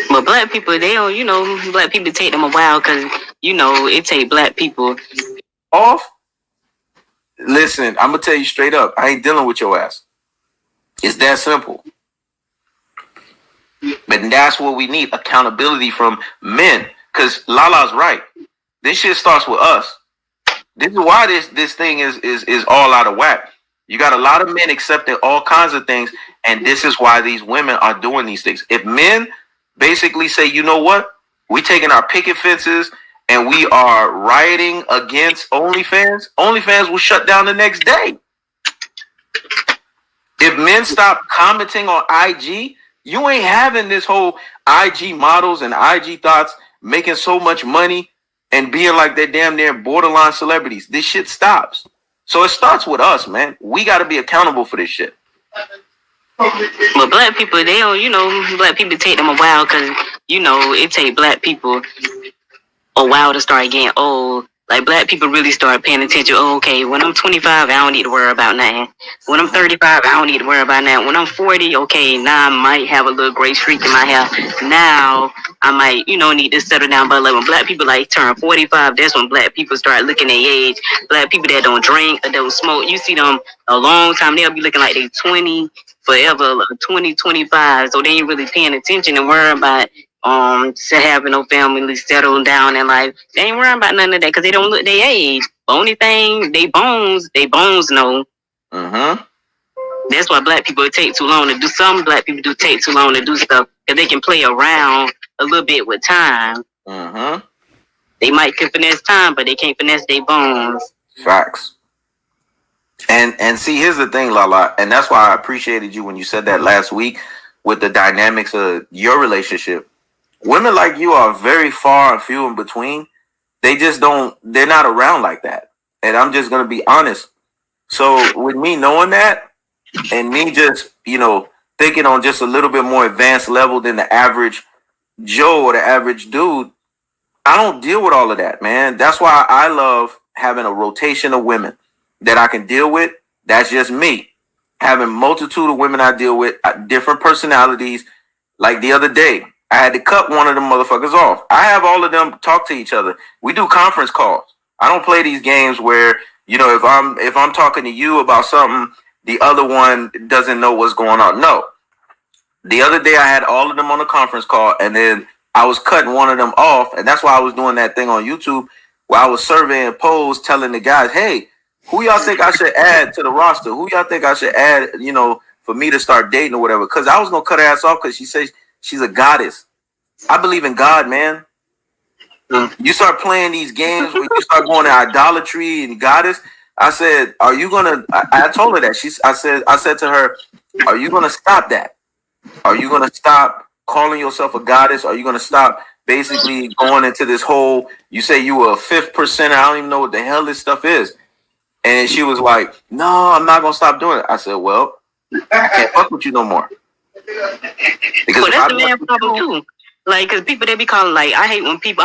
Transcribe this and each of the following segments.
But black people, they don't, black people take them a while because, it take black people off. Listen, I'm gonna tell you straight up, I ain't dealing with your ass. It's that simple. But that's what we need, accountability from men. Because Lala's right. This shit starts with us. This is why this thing is all out of whack. You got a lot of men accepting all kinds of things, and this is why these women are doing these things. If men basically say, you know what, we taking our picket fences and we are rioting against OnlyFans, OnlyFans will shut down the next day. If men stop commenting on IG, you ain't having this whole IG models and IG thoughts making so much money and being like they're damn near borderline celebrities. This shit stops. So it starts with us, man. We got to be accountable for this shit. But black people, they don't, black people take them a while because, it take black people a while to start getting old. Like, black people really start paying attention. Oh, okay, when I'm 25, I don't need to worry about nothing. When I'm 35, I don't need to worry about nothing. When I'm 40, okay, now I might have a little gray streak in my hair. Now I might, need to settle down. But like when black people like turn 45, that's when black people start looking their age. Black people that don't drink or don't smoke, you see them a long time, they'll be looking like they 20 forever, like 20, 25. So they ain't really paying attention and worrying about having no family, settling down in life. They ain't worrying about none of that because they don't look their age. The only thing, they bones know. Mm-hmm. That's why black people take too long to do. Some black people do take too long to do stuff because they can play around a little bit with time. Mm-hmm. They might can finesse time, but they can't finesse their bones. Facts. And see, here's the thing, Lala, and that's why I appreciated you when you said that last week with the dynamics of your relationship. Women like you are very far and few in between. They're not around like that. And I'm just going to be honest. So with me knowing that and me just, thinking on just a little bit more advanced level than the average Joe or the average dude, I don't deal with all of that, man. That's why I love having a rotation of women that I can deal with. That's just me. Having multitude of women I deal with, different personalities. Like the other day, I had to cut one of them motherfuckers off. I have all of them talk to each other. We do conference calls. I don't play these games where, if I'm talking to you about something, the other one doesn't know what's going on. No. The other day I had all of them on a conference call, and then I was cutting one of them off, and that's why I was doing that thing on YouTube where I was surveying polls, telling the guys, hey, who y'all think I should add to the roster? Who y'all think I should add, for me to start dating or whatever? Because I was going to cut her ass off because she says she's a goddess. I believe in God, man. You start playing these games where you start going to idolatry and goddess. I said, are you going to, I told her that. I said to her, are you going to stop that? Are you going to stop calling yourself a goddess? Are you going to stop basically going into this whole, you say you were a 5th%, I don't even know what the hell this stuff is. And she was like, no, I'm not going to stop doing it. I said, well, I can't fuck with you no more. Because that's the man problem too. Like, because people, they be calling, like, I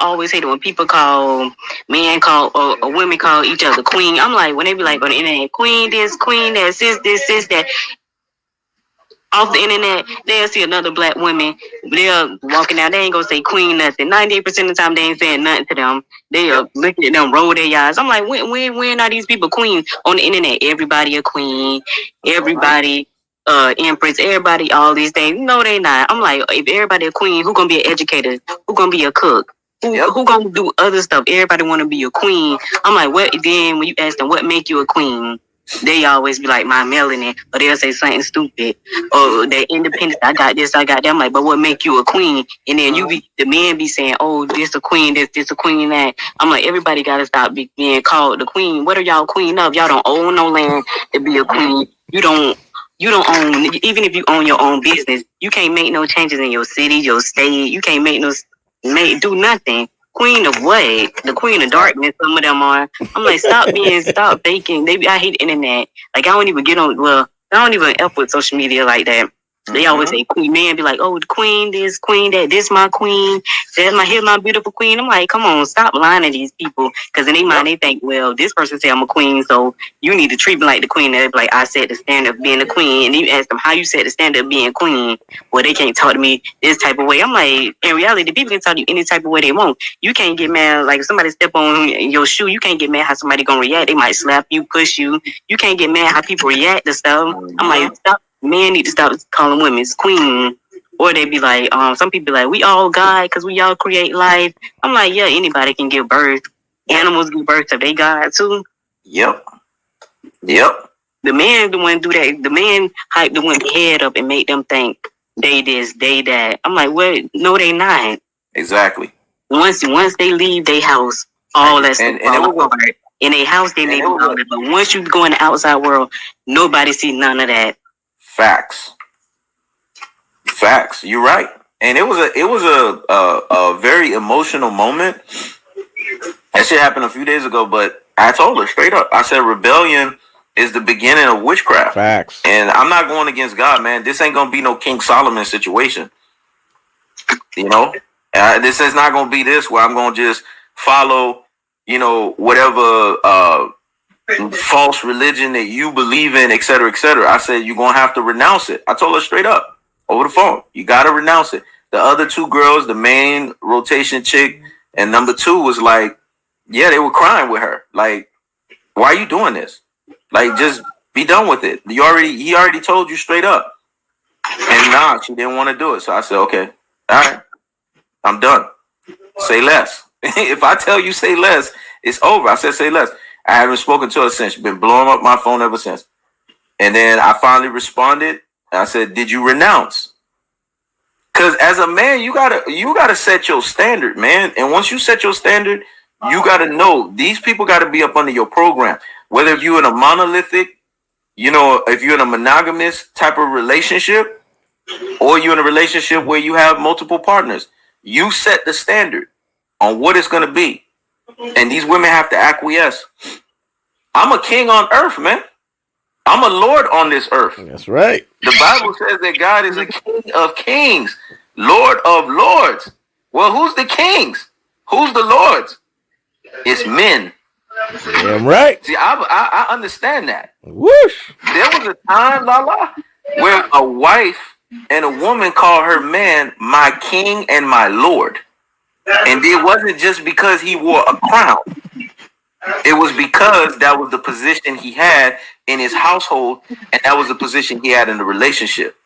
always hate it when people call, or women call each other queen. I'm like, when they be like on the internet, queen this, queen that, sis this, sis that. Off the internet, they'll see another black woman, they're walking out, they ain't gonna say queen nothing. 98% of the time, they ain't saying nothing to them. They'll look at them, roll their eyes. I'm like, when are these people queen? On the internet, everybody a queen, everybody empress, everybody all these things. No, they not. I'm like, if everybody a queen, who gonna be an educator? Who gonna be a cook? Who gonna do other stuff? Everybody wanna be a queen. I'm like, what? Then when you ask them, what make you a queen? They always be like, my melanin, or they'll say something stupid, or they're independent. I got this, I got that. I'm like, but what make you a queen? And then the men be saying, oh, this a queen, this a queen, that. I'm like, everybody gotta stop being called the queen. What are y'all queen of? Y'all don't own no land to be a queen. You don't own, even if you own your own business, you can't make no changes in your city, your state. You can't do nothing. Queen of what? The queen of darkness, some of them are. I'm like, stop faking. I hate the internet. Like, I don't even F with social media like that. They always say queen. Man be like, oh, the queen, this, queen, that, this my queen. Here's my beautiful queen. I'm like, come on, stop lying to these people. Because in their mind, they think, well, this person say I'm a queen, so you need to treat me like the queen. They're like, I set the standard of being a queen. And you ask them how you set the standard of being queen. Well, they can't talk to me this type of way. I'm like, in reality, the people can talk to you any type of way they want. You can't get mad. Like, if somebody step on your shoe, you can't get mad how somebody gonna react. They might slap you, push you. You can't get mad how people react to stuff. I'm like, stop. Men need to stop calling women queen, or they be like, some people be like, we all God because we all create life. I'm like, yeah, anybody can give birth. Animals give birth to they God too. Yep. The man the one do that. The man hype the woman head up and make them think they this, they that. I'm like, what? No, they not. Exactly. Once they leave their house, all that stuff in their house they may be loaded, but once you go in the outside world, nobody see none of that. Facts. You're right. And it was a very emotional moment. That shit happened a few days ago, but I told her straight up. I said rebellion is the beginning of witchcraft. Facts. And I'm not going against God, man. This ain't gonna be no King Solomon situation. You know, this is not gonna be this where I'm gonna just follow, whatever false religion that you believe in, etc., etc. I said you're gonna have to renounce it. I told her straight up over the phone. You gotta renounce it. The other two girls, the main rotation chick and number 2, was like, yeah, they were crying with her. Like, why are you doing this? Like, just be done with it. He already told you straight up. And she didn't want to do it. So I said, okay, all right, I'm done. Say less. If I tell you say less, it's over. I said say less. I haven't spoken to her since. She's been blowing up my phone ever since. And then I finally responded. And I said, did you renounce? Because as a man, you gotta set your standard, man. And once you set your standard, you gotta know these people gotta be up under your program. Whether if you're in a monolithic, if you're in a monogamous type of relationship, or you're in a relationship where you have multiple partners, you set the standard on what it's gonna be. And these women have to acquiesce. I'm a king on earth, man. I'm a lord on this earth. That's right. The Bible says that God is a king of kings, lord of lords. Well, who's the kings? Who's the lords? It's men. Damn right. See, I understand that. Whoosh. There was a time, Lala, where a wife and a woman called her man my king and my lord. And it wasn't just because he wore a crown. It was because that was the position he had in his household, and that was the position he had in the relationship.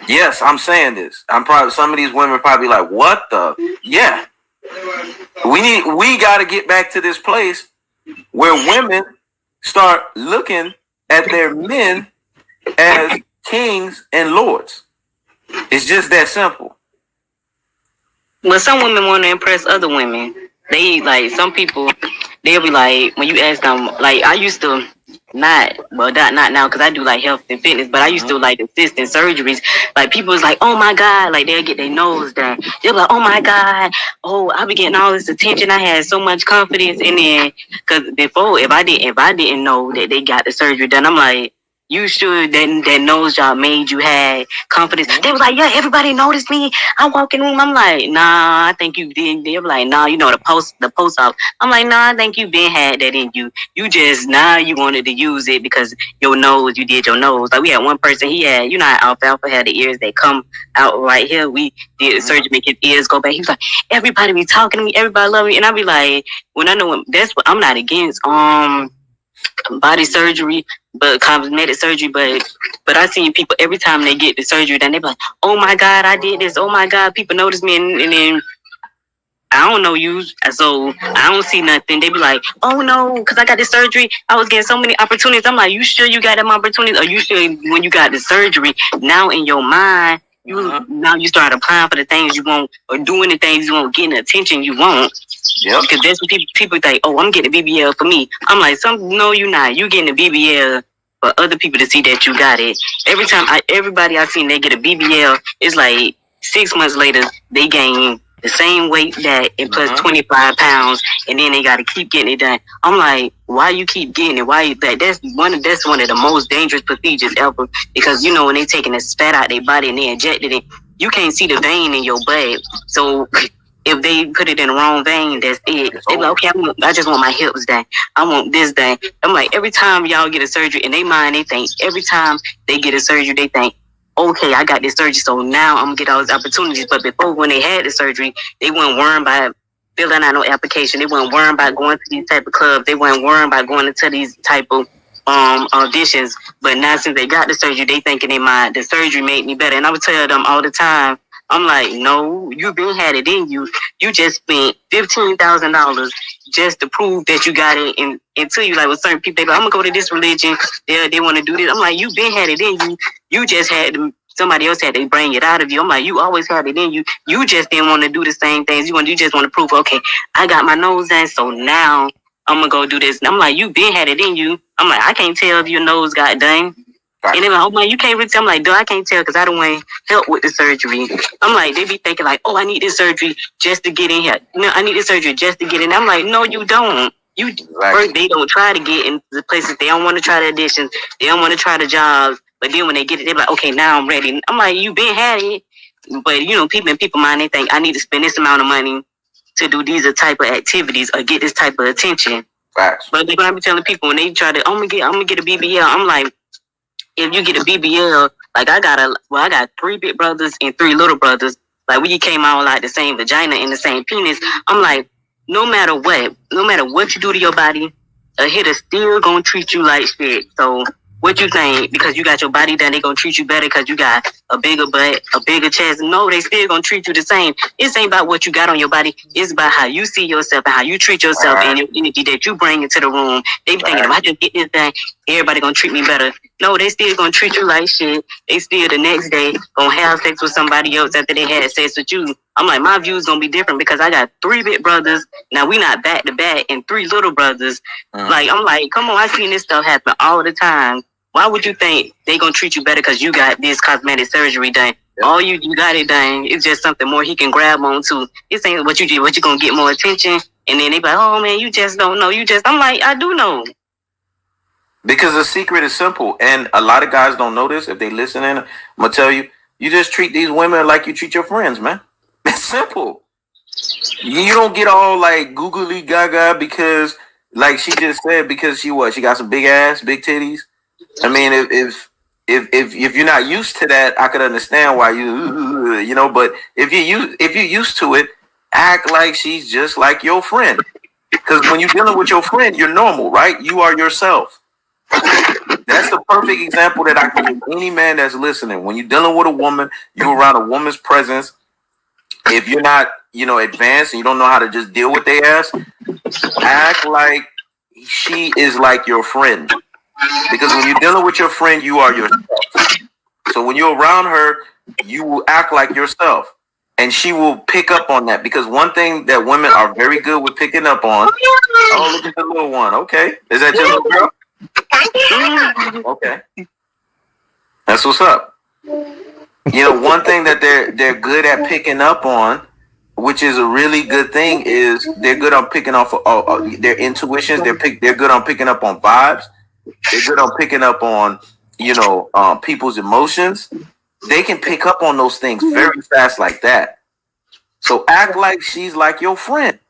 Yes, I'm saying this. Some of these women probably like, what the? Yeah. We got to get back to this place where women start looking at their men as kings and lords. It's just that simple. But some women want to impress other women. They like some people. They'll be like, when you ask them, like I used to not now because I do like health and fitness, but I used to like assist in surgeries. Like people was like, oh my God, like they'll get their nose done. They'll be like, oh my God, I be getting all this attention. I had so much confidence in it. Because before, if I didn't know that they got the surgery done, I'm like, you sure that nose job made you had confidence? They was like, yeah, everybody noticed me. I walk in the room. I'm like, nah, I think you did. They were like, nah, the post op. I'm like, nah, I think you been had that in you. You just you wanted to use it because you did your nose. Like we had one person, he had, how alfalfa had the ears that come out right here. We did surgery, make his ears go back. He was like, everybody be talking to me, everybody love me. And I be like, when I know that's what I'm not against body surgery, but cosmetic surgery, but I see people every time they get the surgery, then they be like, oh my God, I did this. Oh my God, people notice me, and then I don't know you, so I don't see nothing. They be like, oh no, because I got this surgery, I was getting so many opportunities. I'm like, you sure you got them opportunities? Or you sure when you got the surgery, now in your mind, now you start applying for the things you want or doing the things you want, getting the attention you want. Yeah, because that's what people think. Oh, I'm getting a BBL for me. I'm like, no, you're not. You getting a BBL for other people to see that you got it. Everybody I seen they get a BBL, it's like 6 months later they gain the same weight that and plus 25 pounds, and then they got to keep getting it done. I'm like, why you keep getting it? Why that? That's one of the most dangerous procedures ever, because you know when they taking this fat out their body and they injected it, you can't see the vein in your butt. So if they put it in the wrong vein, that's it. They like, okay, I just want my hips done. I want this done. I'm like, every time y'all get a surgery, in their mind, they think every time they get a surgery, they think, okay, I got this surgery, so now I'm gonna get all these opportunities. But before, when they had the surgery, they weren't worrying about filling out no application. They weren't worrying about going to these type of clubs. They weren't worrying about going into these type of auditions. But now since they got the surgery, they think in their mind, the surgery made me better. And I would tell them all the time, I'm like, no, you been had it in you. You just spent $15,000 just to prove that you got it. And until you, like with certain people, they go, I'm gonna go to this religion. They want to do this. I'm like, you been had it in you. You just had to, somebody else had to bring it out of you. I'm like, you always had it in you. You just didn't want to do the same things. You just want to prove, okay, I got my nose done, so now I'm gonna go do this. And I'm like, you been had it in you. I'm like, I can't tell if your nose got done. And they're like, oh man, you can't really tell. I'm like, dude, I can't tell because I don't want help with the surgery. I'm like, they be thinking like, oh, I need this surgery just to get in here. No, I need this surgery just to get in. I'm like, no, you don't. First, they don't try to get in the places. They don't want to try the auditions. They don't want to try the jobs. But then when they get it, they're like, okay, now I'm ready. I'm like, you been had it. But you know, people in people mind, they think I need to spend this amount of money to do these type of activities or get this type of attention. Facts. But they're gonna be telling people when they try to, I'm gonna get a BBL. I'm like, if you get a BBL, like I got 3 big brothers and 3 little brothers. Like we came out like the same vagina and the same penis. I'm like, no matter what you do to your body, a hitter still gonna treat you like shit. So what you think? Because you got your body done, they gonna treat you better because you got a bigger butt, a bigger chest? No, they still gonna treat you the same. It ain't about what you got on your body. It's about how you see yourself and how you treat yourself and your energy that you bring into the room. They be thinking, if I just get this done, everybody gonna treat me better. No, they still gonna treat you like shit. They still the next day gonna have sex with somebody else after they had sex with you. I'm like, my view is gonna be different because I got 3 big brothers. Now we not back to back, and 3 little brothers. Like, I'm like, come on, I seen this stuff happen all the time. Why would you think they gonna treat you better because you got this cosmetic surgery done? All you got it done. It's just something more he can grab onto. This ain't what you do. What you gonna get more attention? And then they be like, oh man, you just don't know. I'm like, I do know. Because the secret is simple, and a lot of guys don't know this. If they listen in, I'm gonna tell you, you just treat these women like you treat your friends, man. It's simple. You don't get all like googly gaga because, like she just said, because she got some big ass, big titties. I mean, if you're not used to that, I could understand why you know. But if you're used to it, act like she's just like your friend. Because when you're dealing with your friend, you're normal, right? You are yourself. That's the perfect example that I can give any man that's listening. When you're dealing with a woman, you're around a woman's presence. If you're not, advanced and you don't know how to just deal with their ass, act like she is like your friend. Because when you're dealing with your friend, you are yourself. So when you're around her, you will act like yourself. And she will pick up on that. Because one thing that women are very good with picking up on. Oh, look at the little one. Okay. Is that your little girl? Okay. That's what's up. One thing that they're good at picking up on, which is a really good thing, is they're good on picking off their intuitions. They're good on picking up on vibes. They're good on picking up on, people's emotions. They can pick up on those things very fast like that. So act like she's like your friend.